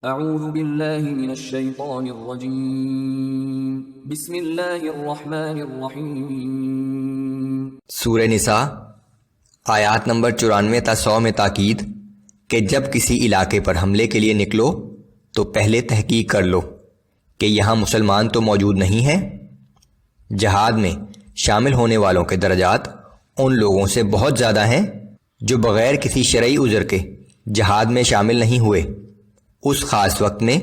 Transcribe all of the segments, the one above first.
اعوذ باللہ من الشیطان الرجیم بسم اللہ الرحمن الرحیم۔ سورہ نساء آیات نمبر 94 تا 100 میں تاکید کہ جب کسی علاقے پر حملے کے لیے نکلو تو پہلے تحقیق کر لو کہ یہاں مسلمان تو موجود نہیں ہیں۔ جہاد میں شامل ہونے والوں کے درجات ان لوگوں سے بہت زیادہ ہیں جو بغیر کسی شرعی عذر کے جہاد میں شامل نہیں ہوئے۔ اس خاص وقت میں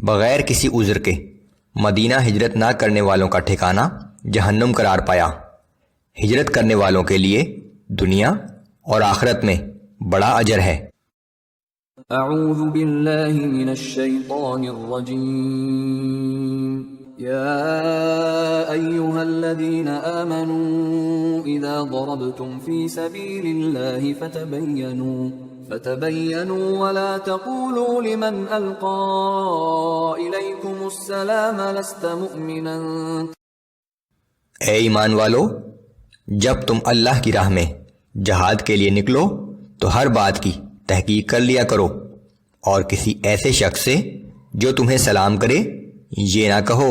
بغیر کسی عذر کے مدینہ ہجرت نہ کرنے والوں کا ٹھکانہ جہنم قرار پایا۔ ہجرت کرنے والوں کے لیے دنیا اور آخرت میں بڑا اجر ہے۔ اعوذ باللہ من الشیطان الرجیم۔ یا ایہا الذین آمنوا اذا ضربتم فی سبیل اللہ فتبینوا ولا تقولوا لمن القى الیکم السلام لست مؤمنا۔ اے ایمان والو، جب تم اللہ کی راہ میں جہاد کے لیے نکلو تو ہر بات کی تحقیق کر لیا کرو، اور کسی ایسے شخص سے جو تمہیں سلام کرے یہ نہ کہو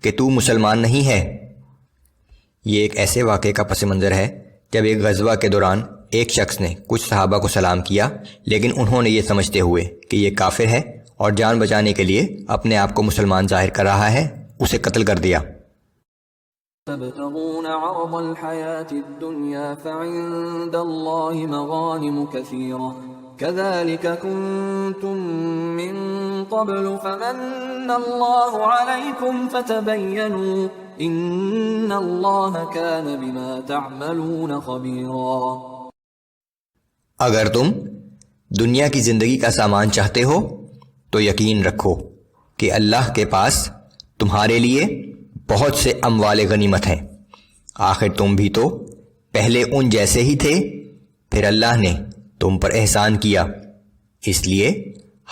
کہ تو مسلمان نہیں ہے۔ یہ ایک ایسے واقعے کا پس منظر ہے جب ایک غزوہ کے دوران ایک شخص نے کچھ صحابہ کو سلام کیا، لیکن انہوں نے یہ سمجھتے ہوئے کہ یہ کافر ہے اور جان بچانے کے لیے اپنے آپ کو مسلمان ظاہر کر رہا ہے، اسے قتل کر دیا۔ تبتغون عرض الحياة الدنيا فعند الله مغانم كثيرة كذلك كنتم من قبل فمن الله عليكم فتبينوا إن الله كان بما تعملون خبيرا۔ اگر تم دنیا کی زندگی کا سامان چاہتے ہو تو یقین رکھو کہ اللہ کے پاس تمہارے لیے بہت سے اموال غنیمت ہیں۔ آخر تم بھی تو پہلے ان جیسے ہی تھے، پھر اللہ نے تم پر احسان کیا، اس لیے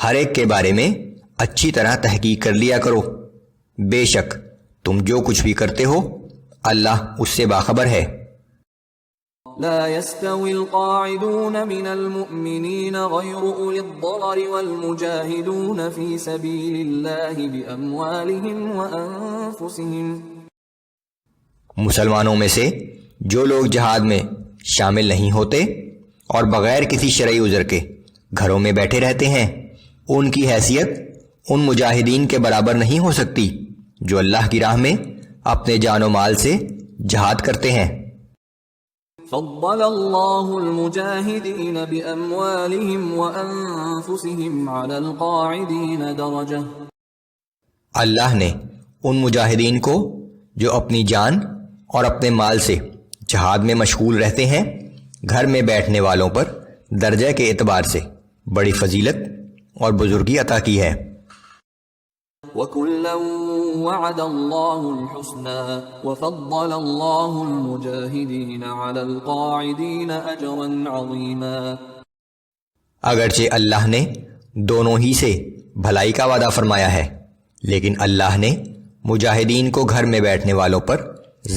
ہر ایک کے بارے میں اچھی طرح تحقیق کر لیا کرو۔ بے شک تم جو کچھ بھی کرتے ہو اللہ اس سے باخبر ہے۔ لا يستوي القاعدون من المؤمنين غير أولي الضرر والمجاهدون في سبيل الله بأموالهم وأنفسهم۔ مسلمانوں میں سے جو لوگ جہاد میں شامل نہیں ہوتے اور بغیر کسی شرعی عذر کے گھروں میں بیٹھے رہتے ہیں، ان کی حیثیت ان مجاہدین کے برابر نہیں ہو سکتی جو اللہ کی راہ میں اپنے جان و مال سے جہاد کرتے ہیں۔ فضل اللہ المجاہدین باموالہم وانفسہم علی القاعدین درجہ۔ اللہ نے ان مجاہدین کو جو اپنی جان اور اپنے مال سے جہاد میں مشغول رہتے ہیں گھر میں بیٹھنے والوں پر درجہ کے اعتبار سے بڑی فضیلت اور بزرگی عطا کی ہے۔ وَكُلًّا وَعَدَ اللَّهُ الْحُسْنَى وَفَضَّلَ اللَّهُ الْمُجَاهِدِينَ عَلَى الْقَاعِدِينَ أَجْرًا عَظِيمًا۔ اگرچہ اللہ نے دونوں ہی سے بھلائی کا وعدہ فرمایا ہے، لیکن اللہ نے مجاہدین کو گھر میں بیٹھنے والوں پر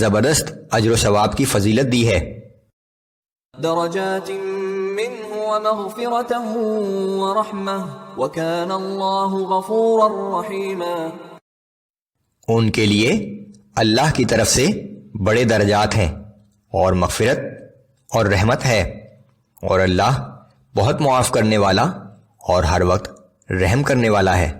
زبردست اجر و ثواب کی فضیلت دی ہے۔ درجات منہ ومغفرة ورحمة وكان اللہ غفورا رحیما۔ ان کے لیے اللہ کی طرف سے بڑے درجات ہیں اور مغفرت اور رحمت ہے، اور اللہ بہت معاف کرنے والا اور ہر وقت رحم کرنے والا ہے۔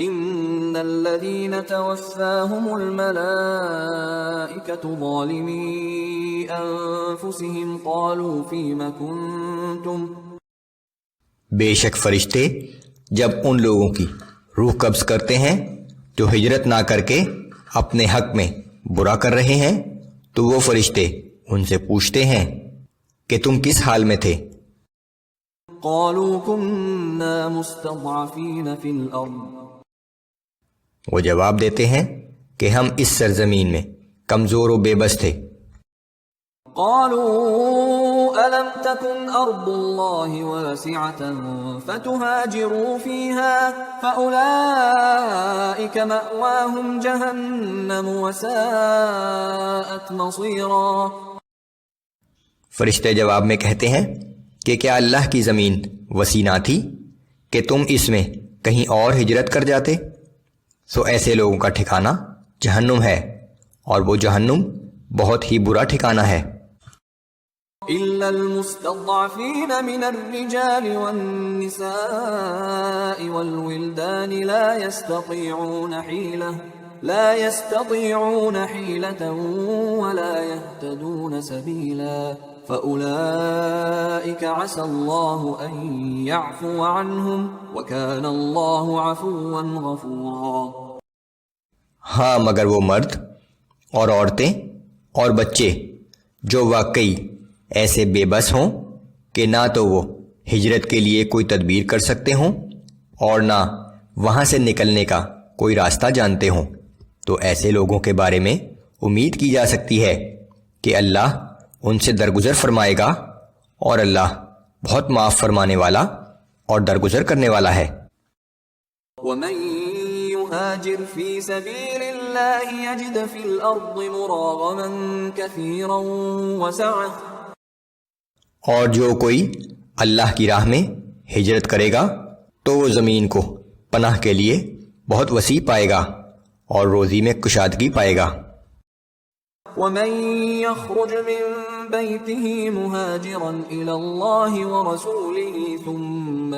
ان الذين توفاهم الملائكة ظالمي انفسهم قالوا فيم كنتم۔ بے شک فرشتے جب ان لوگوں کی روح قبض کرتے ہیں جو ہجرت نہ کر کے اپنے حق میں برا کر رہے ہیں تو وہ فرشتے ان سے پوچھتے ہیں کہ تم کس حال میں تھے؟ قالوا كنا مستضعفين في الارض۔ وہ جواب دیتے ہیں کہ ہم اس سرزمین میں کمزور و بے بس تھے۔ قالوا ألم تكن أرض الله واسعة فتهاجروا فيها فأولئك مأواهم جهنم وساءت مصيرا۔ فرشتے جواب میں کہتے ہیں کہ کیا اللہ کی زمین وسیع نہ تھی کہ تم اس میں کہیں اور ہجرت کر جاتے، سو ایسے لوگوں کا ٹھکانہ جہنم ہے، اور وہ جہنم بہت ہی برا ٹھکانہ ہے۔ إلا المستضعفين من الرجال والنساء والولدان لا يستطيعون حيلة ولا يهتدون سبيلا فأولئك عسى الله أن يعفو عنهم وكان الله عفوا غفورا۔ ہاں مگر وہ مرد اور عورتیں اور بچے جو واقعی ایسے بے بس ہوں کہ نہ تو وہ ہجرت کے لیے کوئی تدبیر کر سکتے ہوں اور نہ وہاں سے نکلنے کا کوئی راستہ جانتے ہوں، تو ایسے لوگوں کے بارے میں امید کی جا سکتی ہے کہ اللہ ان سے درگزر فرمائے گا، اور اللہ بہت معاف فرمانے والا اور درگزر کرنے والا ہے۔ ومن يهاجر في سبيل الله يجد في الأرض مراغما كثيرا وسعة، اور جو کوئی اللہ کی راہ میں ہجرت کرے گا تو وہ زمین کو پناہ کے لیے بہت وسیع پائے گا اور روزی میں کشادگی پائے گا۔ ومن يخرج من بيته مهاجرا إلى الله ورسوله ثم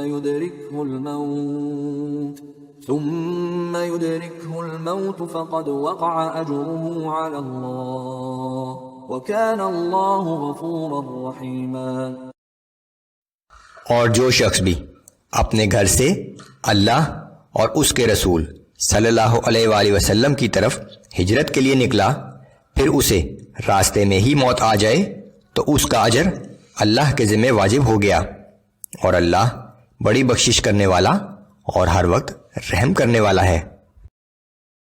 يدركه الموت فقد وقع أجره على الله وَكَانَ اللَّهُ غَفُورًا رَحِيمًا۔ اور جو شخص بھی اپنے گھر سے اللہ اور اس کے رسول صلی اللہ علیہ وآلہ وسلم کی طرف ہجرت کے لیے نکلا، پھر اسے راستے میں ہی موت آ جائے تو اس کا اجر اللہ کے ذمہ واجب ہو گیا، اور اللہ بڑی بخشش کرنے والا اور ہر وقت رحم کرنے والا ہے۔